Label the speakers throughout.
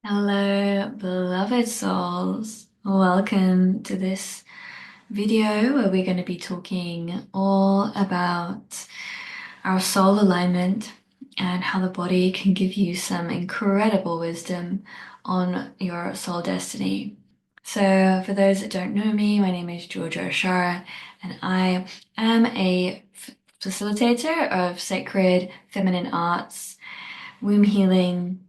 Speaker 1: Hello, beloved souls. Welcome to this video where we're going to be talking all about our soul alignment and how the body can give you some incredible wisdom on your soul destiny. So, for those that don't know me, my name is Georgia Ashara, and I am a facilitator of sacred feminine arts, womb healing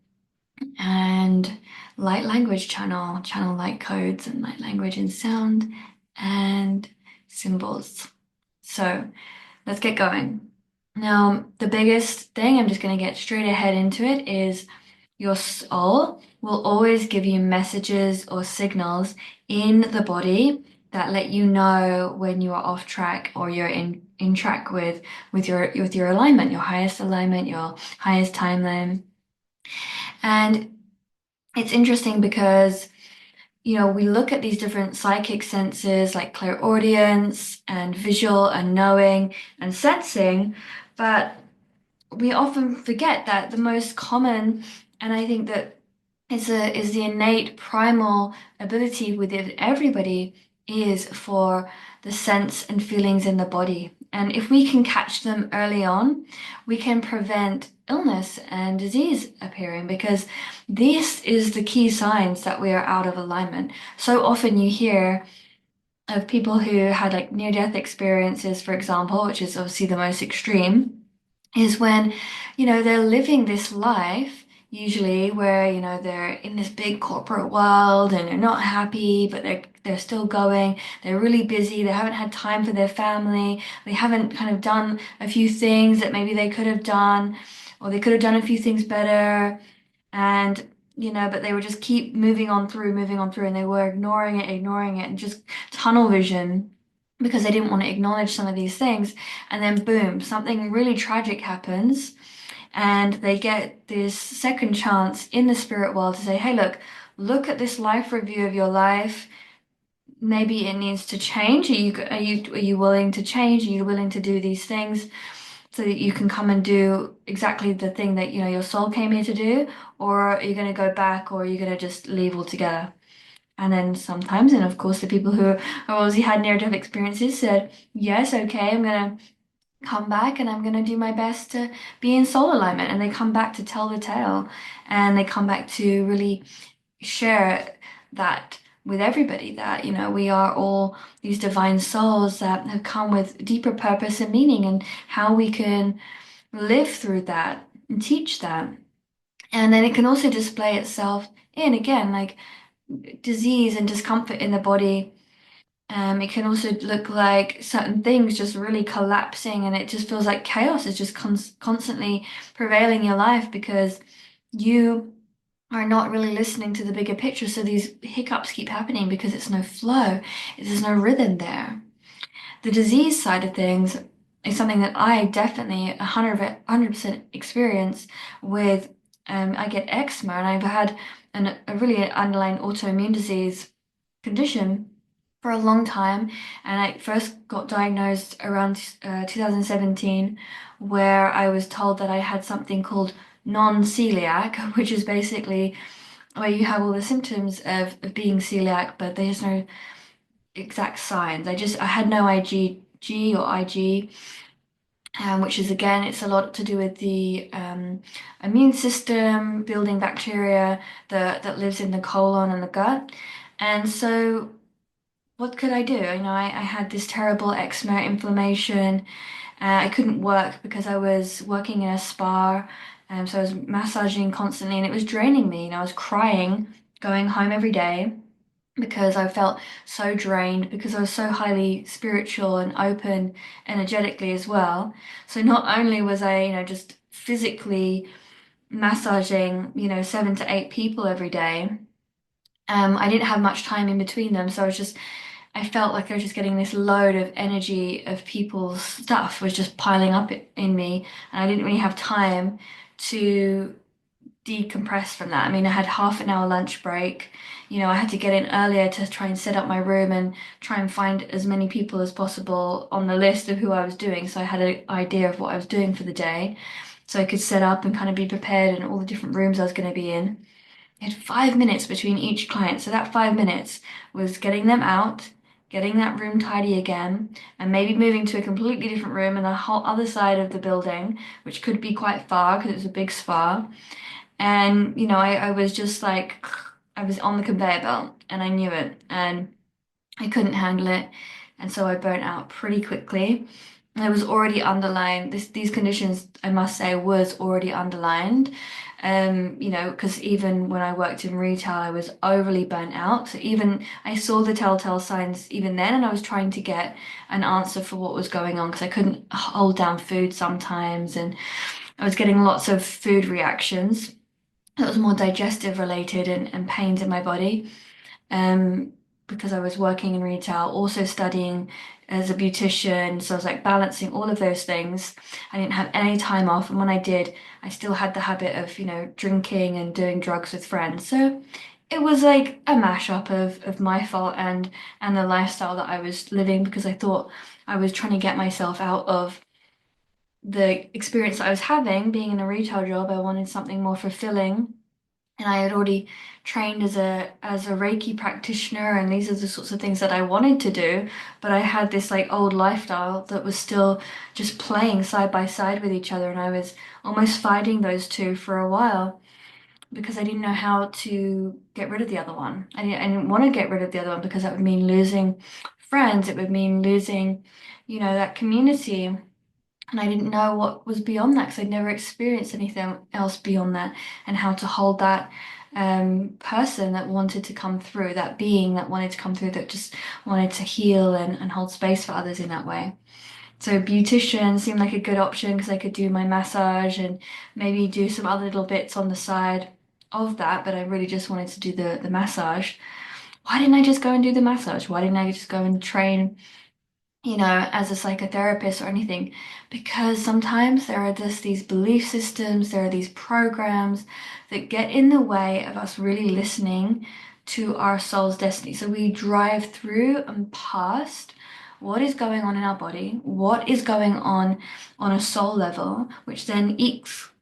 Speaker 1: and light language channel light codes and light language in sound and symbols. So let's get going. Now, the biggest thing, I'm just going to get straight ahead into it, is your soul will always give you messages or signals in the body that let you know when you are off track or you're in track with your alignment, your highest alignment, your highest timeline. And it's interesting because, we look at these different psychic senses like clairaudience and visual and knowing and sensing, but we often forget that the most common, and I think that is the innate primal ability within everybody is for the sense and feelings in the body. And if we can catch them early on, we can prevent illness and disease appearing because this is the key signs that we are out of alignment. So often you hear of people who had like near-death experiences, for example, which is obviously the most extreme, is when, they're living this life usually where, they're in this big corporate world and they're not happy, but they're still going. They're really busy. They haven't had time for their family. They haven't kind of done a few things that maybe they could have done, or they could have done a few things better. And but they would just keep moving on through, and they were ignoring it, and just tunnel vision because they didn't want to acknowledge some of these things. And then boom, something really tragic happens, and they get this second chance in the spirit world to say, hey, look at this life review of your life. Maybe it needs to change. Are you willing to change? Are you willing to do these things so that you can come and do exactly the thing that your soul came here to do? Or are you going to go back, or are you going to just leave altogether? And then sometimes, and of course, the people who have obviously had near-death experiences said, yes, okay, I'm going to come back and I'm going to do my best to be in soul alignment. And they come back to tell the tale, and they come back to really share that with everybody, that, we are all these divine souls that have come with deeper purpose and meaning, and how we can live through that and teach that. And then it can also display itself in, again, like disease and discomfort in the body. It can also look like certain things just really collapsing, and it just feels like chaos is just constantly prevailing in your life because you are not really listening to the bigger picture. So these hiccups keep happening because it's no flow, there's no rhythm there. The disease side of things is something that I definitely 100% experience with. I get eczema, and I've had a really underlying autoimmune disease condition for a long time. And I first got diagnosed around 2017, where I was told that I had something called non-celiac, which is basically where you have all the symptoms of being celiac, but there's no exact signs. I had no IgG or IG, which is, again, it's a lot to do with the immune system building bacteria that lives in the colon and the gut. And so what could I do? I had this terrible eczema inflammation. I couldn't work because I was working in a spa. So I was massaging constantly, and it was draining me. And I was crying going home every day because I felt so drained, because I was so highly spiritual and open energetically as well. So not only was I, just physically massaging, 7 to 8 people every day, I didn't have much time in between them. So I felt like I was just getting this load of energy of people's stuff was just piling up in me, and I didn't really have time to decompress from that. I mean, I had half an hour lunch break. I had to get in earlier to try and set up my room and try and find as many people as possible on the list of who I was doing. So I had an idea of what I was doing for the day. So I could set up and kind of be prepared in all the different rooms I was going to be in. I had 5 minutes between each client. So that 5 minutes was getting them out, getting that room tidy again, and maybe moving to a completely different room in the whole other side of the building, which could be quite far because it was a big spa. And, I was just like, I was on the conveyor belt and I knew it and I couldn't handle it. And so I burnt out pretty quickly. It was already underlined. These conditions, I must say, was already underlined. Because even when I worked in retail, I was overly burnt out. So even I saw the telltale signs even then, and I was trying to get an answer for what was going on because I couldn't hold down food sometimes, and I was getting lots of food reactions that was more digestive related and pains in my body. Um, because I was working in retail, also studying as a beautician. So I was like balancing all of those things. I didn't have any time off. And when I did, I still had the habit of, drinking and doing drugs with friends. So it was like a mashup of my fault and the lifestyle that I was living because I thought I was trying to get myself out of the experience that I was having being in a retail job. I wanted something more fulfilling and I had already trained as a Reiki practitioner, and these are the sorts of things that I wanted to do, but I had this like old lifestyle that was still just playing side by side with each other, and I was almost fighting those two for a while because I didn't know how to get rid of the other one. I didn't want to get rid of the other one because that would mean losing friends, it would mean losing, that community. And I didn't know what was beyond that because I'd never experienced anything else beyond that and how to hold that person that wanted to come through, that being that wanted to come through, that just wanted to heal and hold space for others in that way. So beautician seemed like a good option because I could do my massage and maybe do some other little bits on the side of that, but I really just wanted to do the massage. Why didn't I just go and do the massage? Why didn't I just go and train as a psychotherapist or anything, because sometimes there are just these belief systems, there are these programs that get in the way of us really listening to our soul's destiny. So we drive through and past what is going on in our body, what is going on a soul level, which then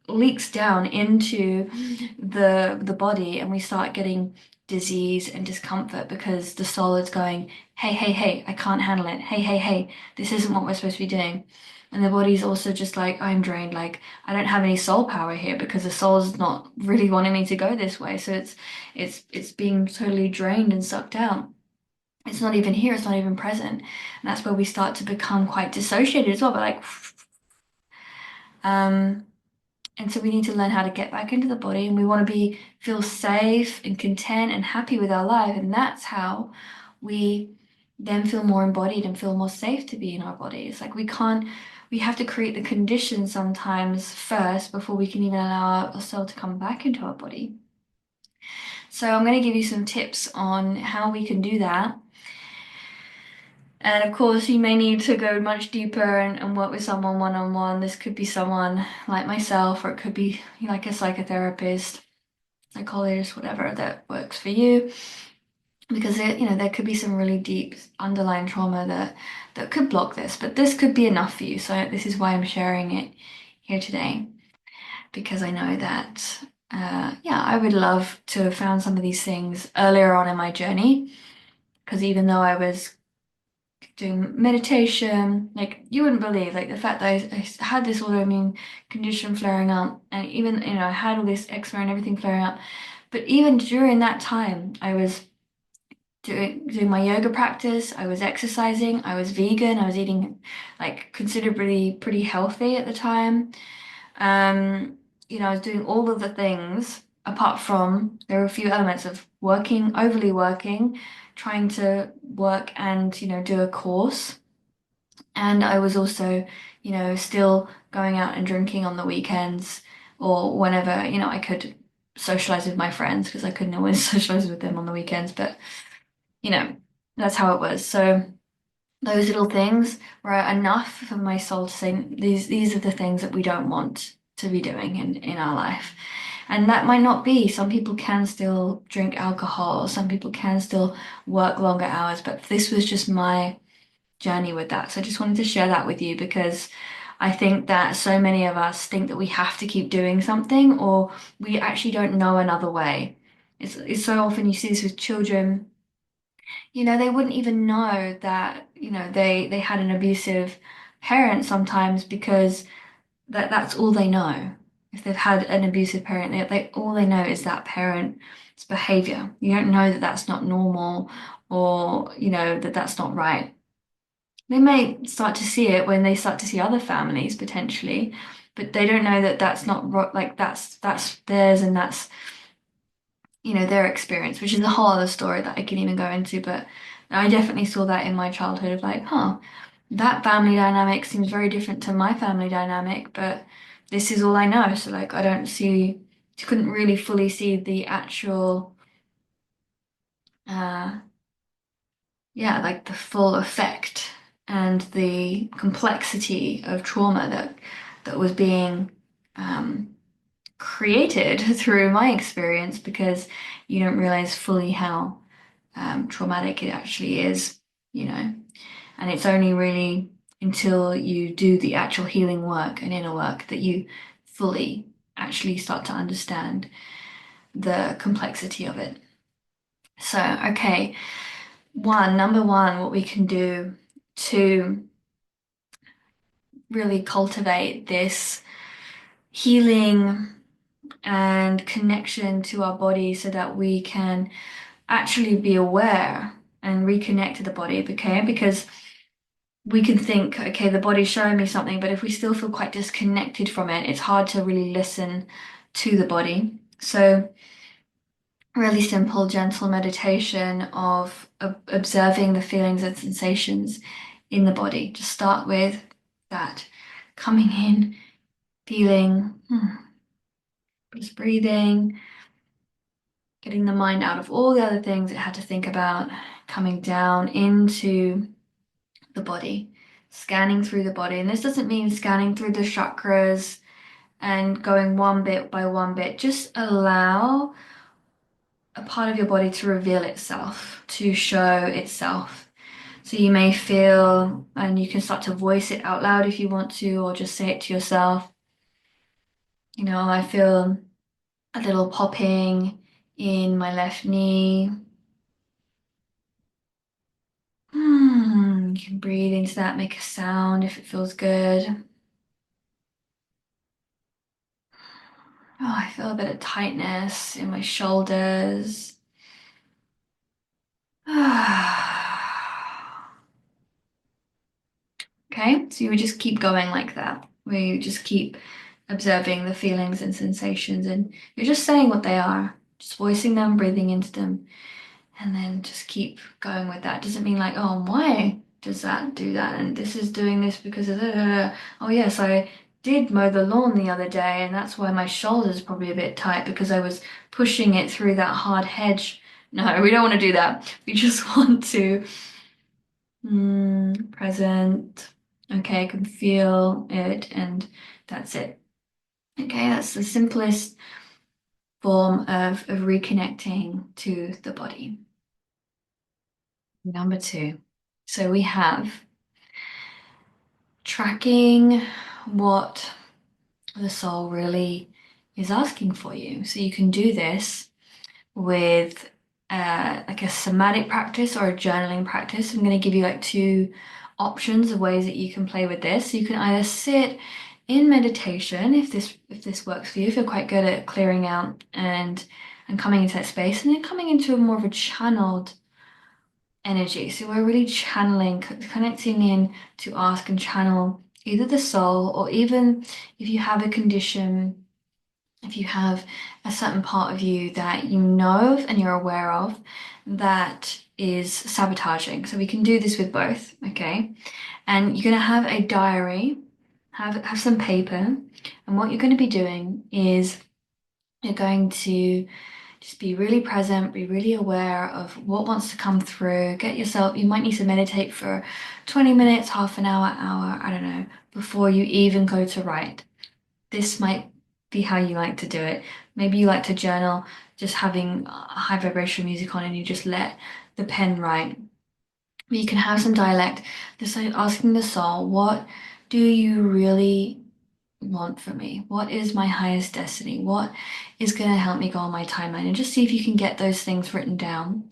Speaker 1: leaks down into the body, and we start getting disease and discomfort because the soul is going, hey, hey, hey, I can't handle it. Hey, hey, hey, this isn't what we're supposed to be doing. And the body's also just like, I'm drained. Like, I don't have any soul power here because the soul's not really wanting me to go this way. So it's being totally drained and sucked out. It's not even here, it's not even present. And that's where we start to become quite dissociated as well. But like, um, and so we need to learn how to get back into the body and we want to feel safe and content and happy with our life. And that's how we then feel more embodied and feel more safe to be in our bodies. Like we have to create the conditions sometimes first before we can even allow ourselves to come back into our body. So I'm going to give you some tips on how we can do that. And of course, you may need to go much deeper and work with someone one-on-one. This could be someone like myself, or it could be like a psychotherapist, psychologist, whatever that works for you. Because there could be some really deep underlying trauma that could block this, but this could be enough for you. So this is why I'm sharing it here today, because I know that yeah, I would love to have found some of these things earlier on in my journey. Because even though I was doing meditation, like you wouldn't believe, like the fact that I had this autoimmune condition flaring up, and even I had all this eczema and everything flaring up, but even during that time, I was doing my yoga practice, I was exercising, I was vegan, I was eating like considerably pretty healthy at the time. Um, I was doing all of the things apart from there were a few elements of working, overly working, trying to work and, do a course. And I was also, still going out and drinking on the weekends or whenever, I could socialize with my friends because I couldn't always socialize with them on the weekends, but you know, that's how it was. So those little things were enough for my soul to say, these are the things that we don't want to be doing in our life. And that might not be. Some people can still drink alcohol, some people can still work longer hours, but this was just my journey with that. So I just wanted to share that with you because I think that so many of us think that we have to keep doing something or we actually don't know another way. It's so often you see this with children, they wouldn't even know that, they had an abusive parent sometimes because that's all they know. If they've had an abusive parent, they all they know is that parent's behavior. You don't know that that's not normal or, that that's not right. They may start to see it when they start to see other families potentially, but they don't know that that's not like that's theirs and that's their experience, which is a whole other story that I can even go into. But I definitely saw that in my childhood of like, huh, that family dynamic seems very different to my family dynamic, but this is all I know. So like I don't see, couldn't really fully see the actual uh yeah, like the full effect and the complexity of trauma that was being um created through my experience because you don't realize fully how traumatic it actually is, you know. And it's only really until you do the actual healing work and inner work that you fully actually start to understand the complexity of it. So, okay, number one, what we can do to really cultivate this healing and connection to our body so that we can actually be aware and reconnect to the body, okay? Because we can think, okay, the body's showing me something, but if we still feel quite disconnected from it, it's hard to really listen to the body. So, really simple, gentle meditation of observing the feelings and sensations in the body. Just start with that. Coming in, feeling, just breathing, getting the mind out of all the other things it had to think about, coming down into the body, scanning through the body. And this doesn't mean scanning through the chakras and going one bit by one bit. Just allow a part of your body to reveal itself, to show itself. So you may feel, and you can start to voice it out loud if you want to, or just say it to yourself. I feel a little popping in my left knee. You can breathe into that, make a sound if it feels good. Oh, I feel a bit of tightness in my shoulders. Okay, so you would just keep going like that, where you just keep observing the feelings and sensations, and you're just saying what they are, just voicing them, breathing into them, and then just keep going with that. Doesn't mean like, oh, why does that do that? And this is doing this because of oh yes, I did mow the lawn the other day, and that's why my shoulder's probably a bit tight because I was pushing it through that hard hedge. No, we don't want to do that. We just want to present. Okay, I can feel it, and that's it. Okay, that's the simplest form of reconnecting to the body. Number two. So we have tracking what the soul really is asking for you. So you can do this with like a somatic practice or a journaling practice. I'm going to give you like two options of ways that you can play with this. You can either sit in meditation if this works for you, if you're quite good at clearing out and coming into that space, and then coming into a more of a channeled energy. So we're really channeling, connecting in to ask and channel either the soul, or even if you have a condition, if you have a certain part of you that you know of and you're aware of that is sabotaging. So we can do this with both, okay? And you're going to have a diary, have some paper, and what you're going to be doing is you're going to just be really present, be really aware of what wants to come through. Get yourself, you might need to meditate for 20 minutes, half an hour, I don't know, before you even go to write. This might be how you like to do it. Maybe you like to journal, just having high vibration music on, and you just let the pen write. But you can have some dialect, just like asking the soul, what do you really want for me? What is my highest destiny? What is going to help me go on my timeline? And just see if you can get those things written down.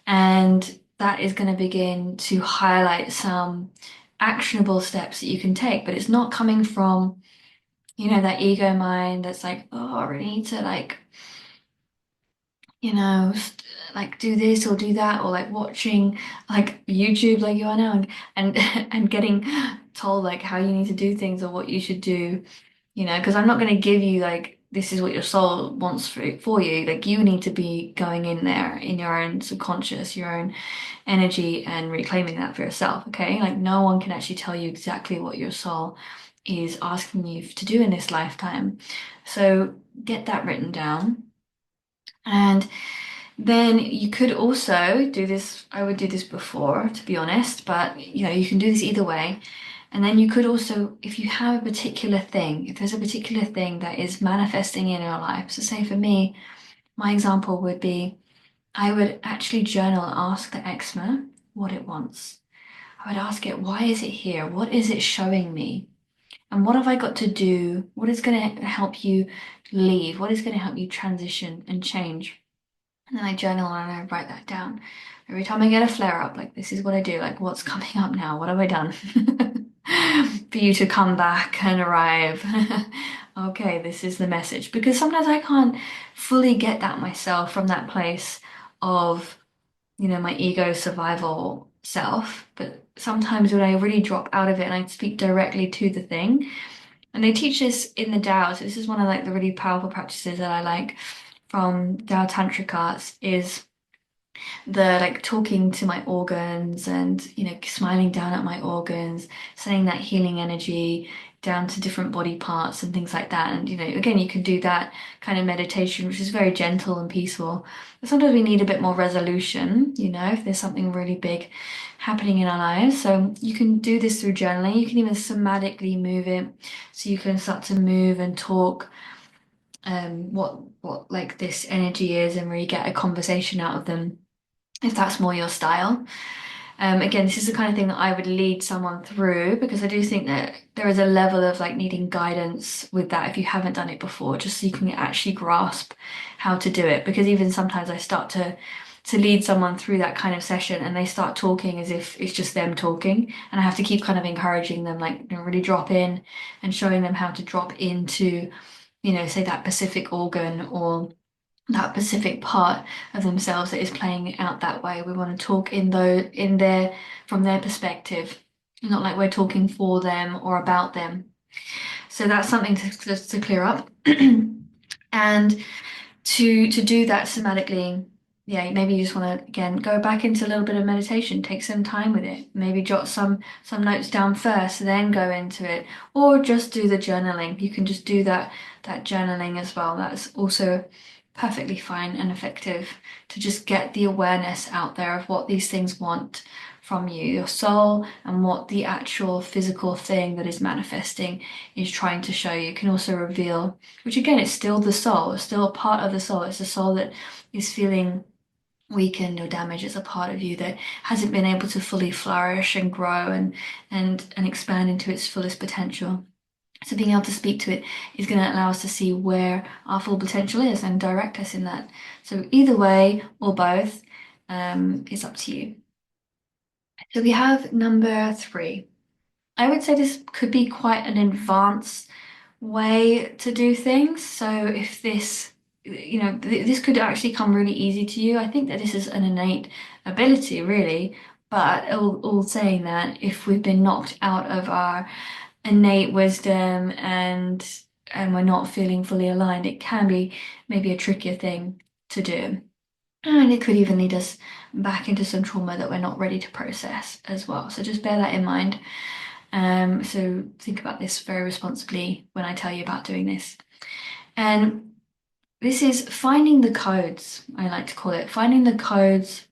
Speaker 1: And that is going to begin to highlight some actionable steps that you can take. But it's not coming from, that ego mind that's like, oh, I really need to like do this or do that, or like watching like YouTube like you are now and and getting told like how you need to do things or what you should do, because I'm not going to give you like this is what your soul wants for you. Like you need to be going in there in your own subconscious, your own energy and reclaiming that for yourself, okay? Like no one can actually tell you exactly what your soul is asking you to do in this lifetime. So get that written down. And then you could also do this. I would do this before, to be honest, but you can do this either way. And then you could also, if you have a particular thing, if there's a particular thing that is manifesting in your life. So say for me, my example would be I would actually journal and ask the eczema what it wants. I would ask it, why is it here? What is it showing me? And what have I got to do? What is going to help you leave? What is going to help you transition and change? And then I journal and I write that down. Every time I get a flare up, like this is what I do, like what's coming up now? What have I done? For you to come back and arrive. Okay, this is the message. Because sometimes I can't fully get that myself from that place of, my ego survival self. But sometimes when I really drop out of it and I speak directly to the thing, and they teach this in the Tao, so this is one of like the really powerful practices that I like from Tao Tantric arts is the like talking to my organs and smiling down at my organs, sending that healing energy down to different body parts and things like that. And again, you can do that kind of meditation, which is very gentle and peaceful. But sometimes we need a bit more resolution, if there's something really big happening in our lives. So you can do this through journaling. You can even somatically move it. So you can start to move and talk what like this energy is and really get a conversation out of them if that's more your style. Again, this is the kind of thing that I would lead someone through because I do think that there is a level of like needing guidance with that if you haven't done it before, just so you can actually grasp how to do it. Because even sometimes I start to lead someone through that kind of session and they start talking as if it's just them talking, and I have to keep kind of encouraging them, like really drop in and showing them how to drop into, say that specific organ or that specific part of themselves that is playing out that way. We want to talk in their from their perspective, not like we're talking for them or about them. So that's something to clear up. And to do that somatically, yeah, maybe you just want to again go back into a little bit of meditation, take some time with it, maybe jot some notes down first, then go into it, or just do the journaling. You can just do that journaling as well. That's also perfectly fine and effective to just get the awareness out there of what these things want from you, your soul, and what the actual physical thing that is manifesting is trying to show you. Can also reveal, which again, it's still the soul, it's still a part of the soul. It's the soul that is feeling weakened or damaged. It's a part of you that hasn't been able to fully flourish and grow and expand into its fullest potential. So being able to speak to it is going to allow us to see where our full potential is and direct us in that. So either way or both, it's up to you. So we have number 3. I would say this could be quite an advanced way to do things. So if this, this could actually come really easy to you. I think that this is an innate ability, really. But all saying that, if we've been knocked out of our innate wisdom and we're not feeling fully aligned, it can be maybe a trickier thing to do. And it could even lead us back into some trauma that we're not ready to process as well. So just bear that in mind. So think about this very responsibly when I tell you about doing this. And this is finding the codes, I like to call it, finding the codes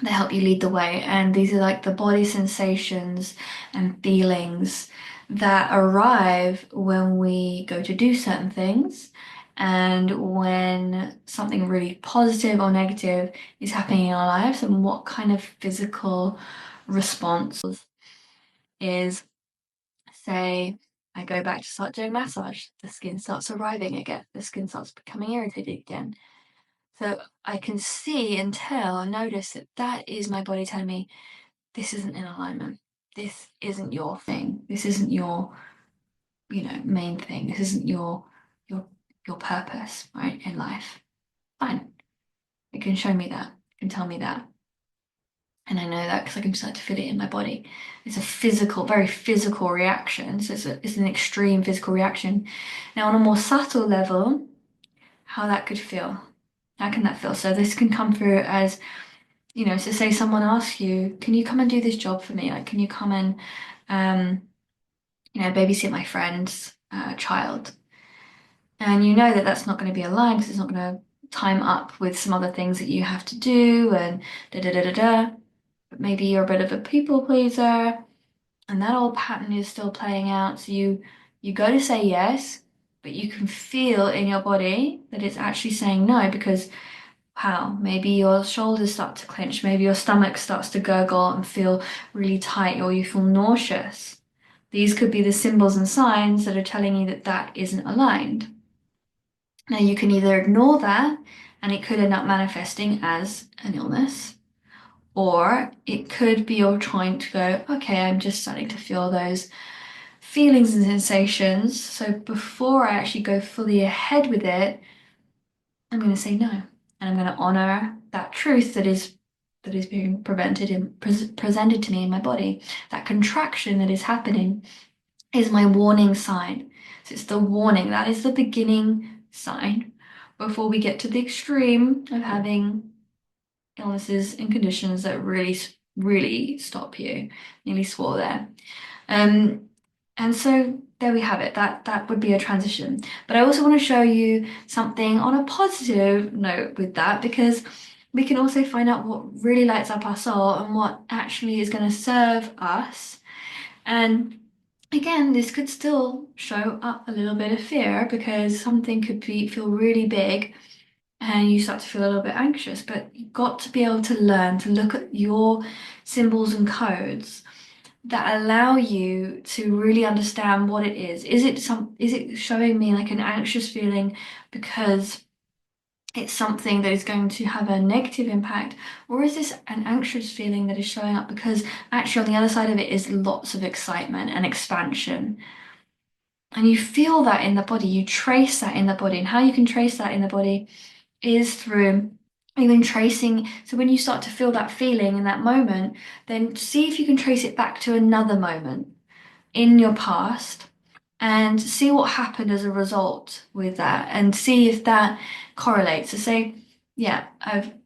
Speaker 1: that help you lead the way. And these are like the body sensations and feelings that arrive when we go to do certain things and when something really positive or negative is happening in our lives, and what kind of physical response is, say, I go back to start doing massage. The skin starts arriving again. The skin starts becoming irritated again. So I can see and tell and notice that that is my body telling me, this isn't in alignment. This isn't your thing. This isn't your, main thing. This isn't your your purpose, right, in life. Fine. It can show me that. It can tell me that. And I know that because I can start to feel it in my body. It's a physical, very physical reaction. So it's an extreme physical reaction. Now, on a more subtle level, how that could feel. How can that feel? So this can come through as, so say someone asks you, can you come and do this job for me? Like, can you come and, babysit my friend's child? And you know that that's not going to be aligned because it's not going to time up with some other things that you have to do and da da da da da. But maybe you're a bit of a people pleaser and that old pattern is still playing out. So you go to say yes, but you can feel in your body that it's actually saying no because wow, maybe your shoulders start to clench, maybe your stomach starts to gurgle and feel really tight, or you feel nauseous. These could be the symbols and signs that are telling you that that isn't aligned. Now, you can either ignore that and it could end up manifesting as an illness, or it could be you're trying to go, okay, I'm just starting to feel those feelings and sensations. So before I actually go fully ahead with it, I'm going to say no. And I'm going to honor that truth that is being presented to me in my body. That contraction that is happening is my warning sign. So it's the warning. That is the beginning sign before we get to the extreme of having illnesses and conditions that really, really stop you. Nearly swore there. Um, and so there we have it. That would be a transition. But I also want to show you something on a positive note with that because we can also find out what really lights up our soul and what actually is going to serve us. And again, this could still show up a little bit of fear because something could feel really big and you start to feel a little bit anxious, but you've got to be able to learn to look at your symbols and codes that allow you to really understand what it is. Is it showing me like an anxious feeling because it's something that is going to have a negative impact, or is this an anxious feeling that is showing up because actually on the other side of it is lots of excitement and expansion? And you feel that in the body, you trace that in the body, and how you can trace that in the body is through even tracing. So when you start to feel that feeling in that moment, then see if you can trace it back to another moment in your past and see what happened as a result with that and see if that correlates. So say, yeah,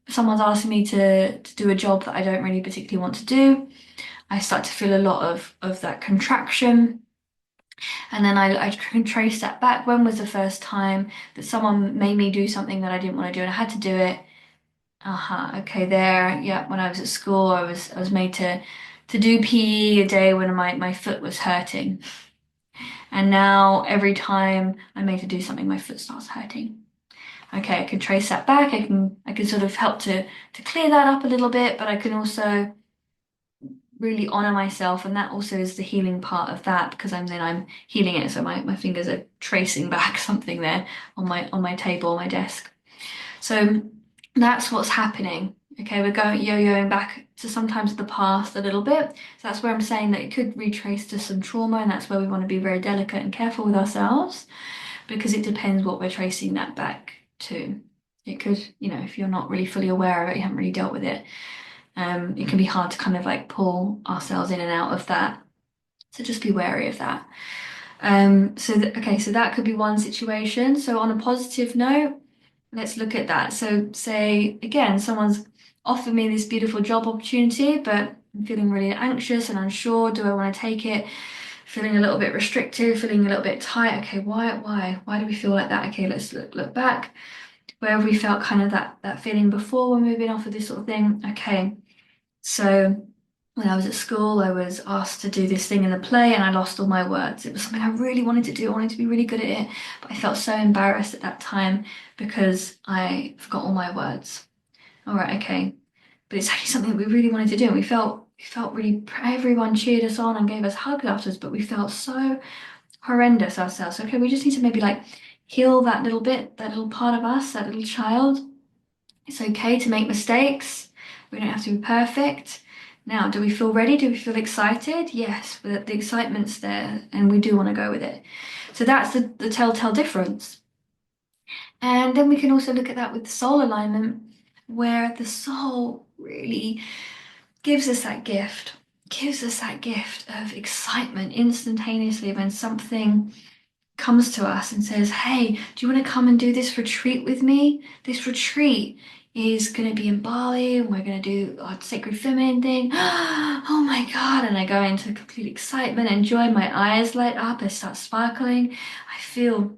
Speaker 1: someone's asking me to do a job that I don't really particularly want to do. I start to feel a lot of that contraction. And then I can trace that back. When was the first time that someone made me do something that I didn't want to do and I had to do it? Okay, there. Yeah, when I was at school, I was made to do PE a day when my foot was hurting. And now every time I'm made to do something, my foot starts hurting. Okay, I can trace that back. I can sort of help to clear that up a little bit, but I can also really honor myself, and that also is the healing part of that because I'm healing it. So my fingers are tracing back something there on my table, my desk. So that's what's happening. Okay, we're going yo-yoing back to sometimes the past a little bit. So that's where I'm saying that it could retrace to some trauma, and that's where we want to be very delicate and careful with ourselves because it depends what we're tracing that back to. It could, if you're not really fully aware of it, you haven't really dealt with it, it can be hard to kind of like pull ourselves in and out of that. So just be wary of that. So that could be one situation. So on a positive note, let's look at that. So say again, someone's offered me this beautiful job opportunity, but I'm feeling really anxious and unsure. Do I want to take it? Feeling a little bit restricted, feeling a little bit tight. Okay, why do we feel like that? Okay, let's look back. Where have we felt kind of that feeling before when we've been offered this sort of thing? Okay, so when I was at school, I was asked to do this thing in the play and I lost all my words. It was something I really wanted to do. I wanted to be really good at it, but I felt so embarrassed at that time because I forgot all my words. All right, okay. But it's actually something we really wanted to do. And we felt really, everyone cheered us on and gave us hugs afterwards, but we felt so horrendous ourselves. Okay, we just need to maybe like heal that little bit, that little part of us, that little child. It's okay to make mistakes. We don't have to be perfect. Now, do we feel ready? Do we feel excited? Yes, but the excitement's there and we do want to go with it. So that's the telltale difference. And then we can also look at that with the soul alignment, where the soul really gives us that gift, gives us that gift of excitement instantaneously when something comes to us and says, hey, do you want to come and do this retreat with me? This retreat is going to be in Bali and we're going to do our sacred feminine thing. Oh my God. And I go into complete excitement and joy. My eyes light up. I start sparkling. I feel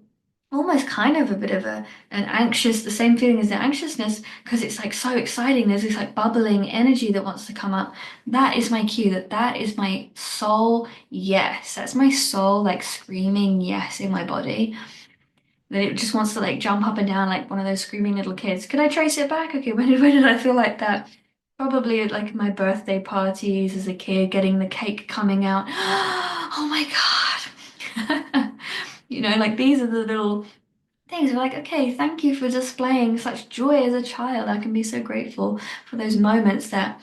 Speaker 1: almost kind of a bit of an anxious, the same feeling as the anxiousness, because it's like so exciting. There's this like bubbling energy that wants to come up. That is my cue, that is my soul yes. That's my soul like screaming yes in my body. That it just wants to like jump up and down like one of those screaming little kids. Could I trace it back? Okay, when did I feel like that? Probably at like my birthday parties as a kid, getting the cake coming out. Oh my God. Like these are the little things. We're like, okay, thank you for displaying such joy as a child. I can be so grateful for those moments that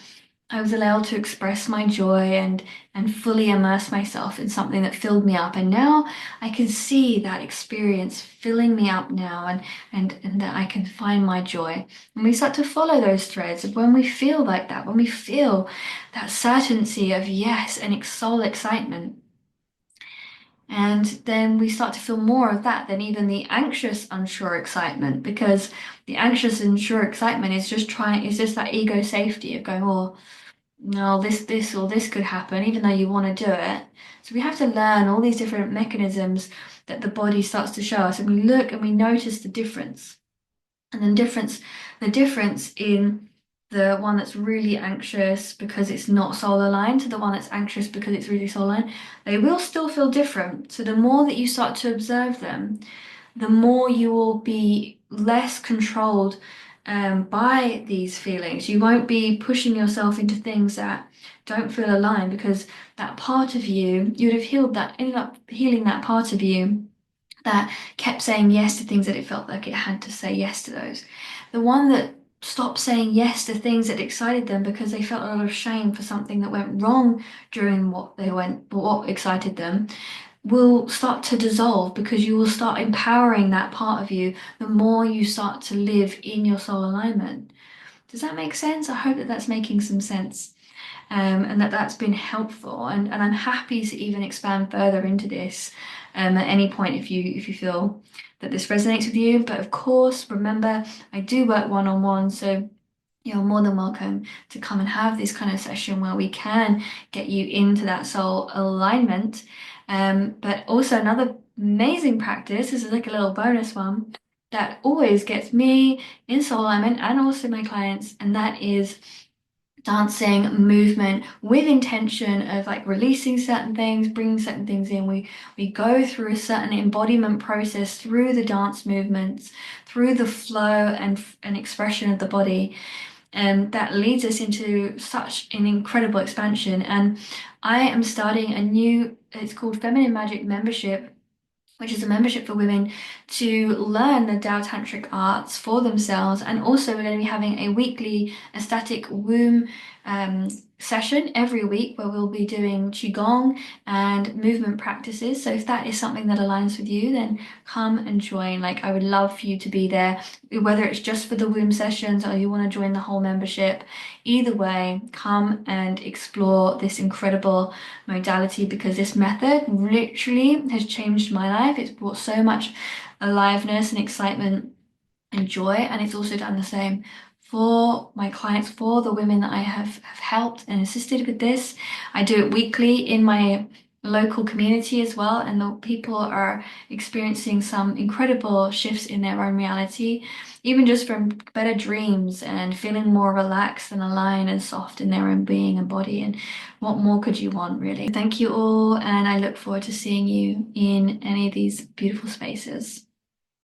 Speaker 1: I was allowed to express my joy and fully immerse myself in something that filled me up. And now I can see that experience filling me up now and that I can find my joy. And we start to follow those threads of when we feel like that, when we feel that certainty of yes and soul excitement. And then we start to feel more of that than even the anxious, unsure excitement, because the anxious, unsure excitement is just that ego safety of going, oh, no, this, or this could happen, even though you want to do it. So we have to learn all these different mechanisms that the body starts to show us, and we look and we notice the difference. And then the difference in the one that's really anxious because it's not soul aligned to the one that's anxious because it's really soul aligned, they will still feel different. So the more that you start to observe them, the more you will be less controlled by these feelings. You won't be pushing yourself into things that don't feel aligned, because that part of you, you'd have healed that, ended up healing that part of you that kept saying yes to things that it felt like it had to say yes to those. The one that stopped saying yes to things that excited them because they felt a lot of shame for something that went wrong during what excited them, will start to dissolve, because you will start empowering that part of you the more you start to live in your soul alignment. Does that make sense? I hope that that's making some sense. And that's been helpful. And I'm happy to even expand further into this at any point if you feel that this resonates with you. But of course, remember, I do work one-on-one, so you're more than welcome to come and have this kind of session where we can get you into that soul alignment. But also another amazing practice, this is like a little bonus one that always gets me in soul alignment and also my clients, and that is dancing movement with intention of like releasing certain things, bringing certain things in. We go through a certain embodiment process through the dance movements, through the flow and expression of the body, and that leads us into such an incredible expansion. And I am starting a new, it's called Feminine Magic Membership, which is a membership for women to learn the Tao Tantric arts for themselves. And also, we're going to be having a weekly ecstatic womb session every week where we'll be doing Qigong and movement practices. So if that is something that aligns with you, then come and join. Like, I would love for you to be there, whether it's just for the womb sessions or you want to join the whole membership. Either way, come and explore this incredible modality, because this method literally has changed my life. It's brought so much aliveness and excitement and joy, and it's also done the same for my clients, for the women that I have helped and assisted with this. I do it weekly in my local community as well, and the people are experiencing some incredible shifts in their own reality, even just from better dreams and feeling more relaxed and aligned and soft in their own being and body. And what more could you want, really? Thank you all, and I look forward to seeing you in any of these beautiful spaces.